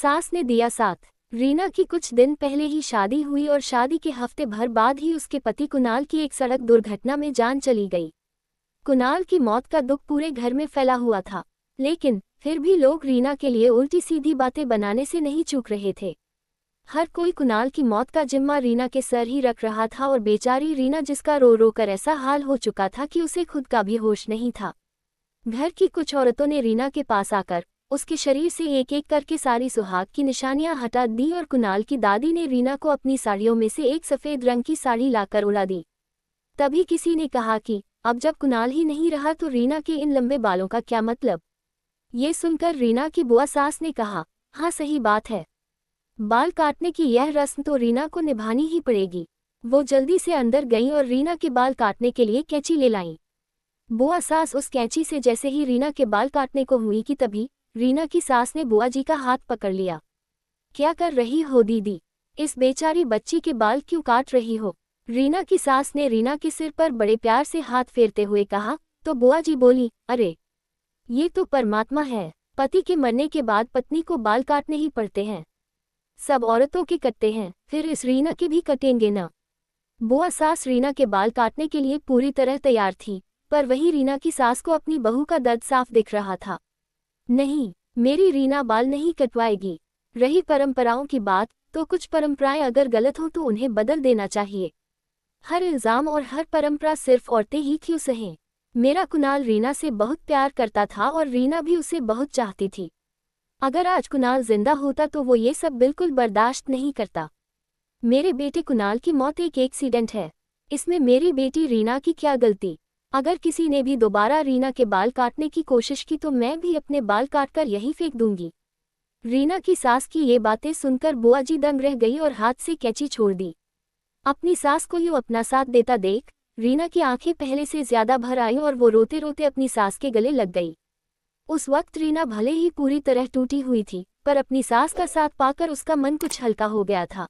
सास ने दिया साथ। रीना की कुछ दिन पहले ही शादी हुई और शादी के हफ्ते भर बाद ही उसके पति कुणाल की एक सड़क दुर्घटना में जान चली गई। कुणाल की मौत का दुख पूरे घर में फैला हुआ था, लेकिन फिर भी लोग रीना के लिए उल्टी सीधी बातें बनाने से नहीं चूक रहे थे। हर कोई कुणाल की मौत का जिम्मा रीना के सर ही रख रहा था और बेचारी रीना, जिसका रो रो कर ऐसा हाल हो चुका था कि उसे खुद का भी होश नहीं था। घर की कुछ औरतों ने रीना के पास आकर उसके शरीर से एक एक करके सारी सुहाग की निशानियां हटा दी और कुणाल की दादी ने रीना को अपनी साड़ियों में से एक सफ़ेद रंग की साड़ी लाकर उड़ा दी। तभी किसी ने कहा कि अब जब कुणाल ही नहीं रहा तो रीना के इन लंबे बालों का क्या मतलब। ये सुनकर रीना की बुआ सास ने कहा, हाँ सही बात है, बाल काटने की यह रस्म तो रीना को निभानी ही पड़ेगी। वो जल्दी से अंदर गईं और रीना के बाल काटने के लिए कैंची ले लाईं। बुआ सास उस कैंची से जैसे ही रीना के बाल काटने को हुई कि तभी रीना की सास ने बुआ जी का हाथ पकड़ लिया। क्या कर रही हो दीदी, इस बेचारी बच्ची के बाल क्यों काट रही हो। रीना की सास ने रीना के सिर पर बड़े प्यार से हाथ फेरते हुए कहा। तो बुआ जी बोली, अरे ये तो परमात्मा है, पति के मरने के बाद पत्नी को बाल काटने ही पड़ते हैं। सब औरतों के कटते हैं, फिर इस रीना के भी कटेंगे ना। बुआ सास रीना के बाल काटने के लिए पूरी तरह तैयार थी, पर वहीं रीना की सास को अपनी बहू का दर्द साफ दिख रहा था। नहीं, मेरी रीना बाल नहीं कटवाएगी। रही परंपराओं की बात, तो कुछ परंपराएं अगर गलत हों तो उन्हें बदल देना चाहिए। हर इल्ज़ाम और हर परंपरा सिर्फ औरतें ही क्यों सहें। मेरा कुणाल रीना से बहुत प्यार करता था और रीना भी उसे बहुत चाहती थी। अगर आज कुणाल जिंदा होता तो वो ये सब बिल्कुल बर्दाश्त नहीं करता। मेरे बेटे कुणाल की मौत एक एक्सीडेंट है, इसमें मेरी बेटी रीना की क्या गलती। अगर किसी ने भी दोबारा रीना के बाल काटने की कोशिश की तो मैं भी अपने बाल काटकर यहीं फेंक दूंगी। रीना की सास की ये बातें सुनकर बुआ जी दंग रह गई और हाथ से कैंची छोड़ दी। अपनी सास को यूं अपना साथ देता देख रीना की आंखें पहले से ज्यादा भर आईं और वो रोते रोते अपनी सास के गले लग गई। उस वक्त रीना भले ही पूरी तरह टूटी हुई थी, पर अपनी सास का साथ पाकर उसका मन कुछ हल्का हो गया था।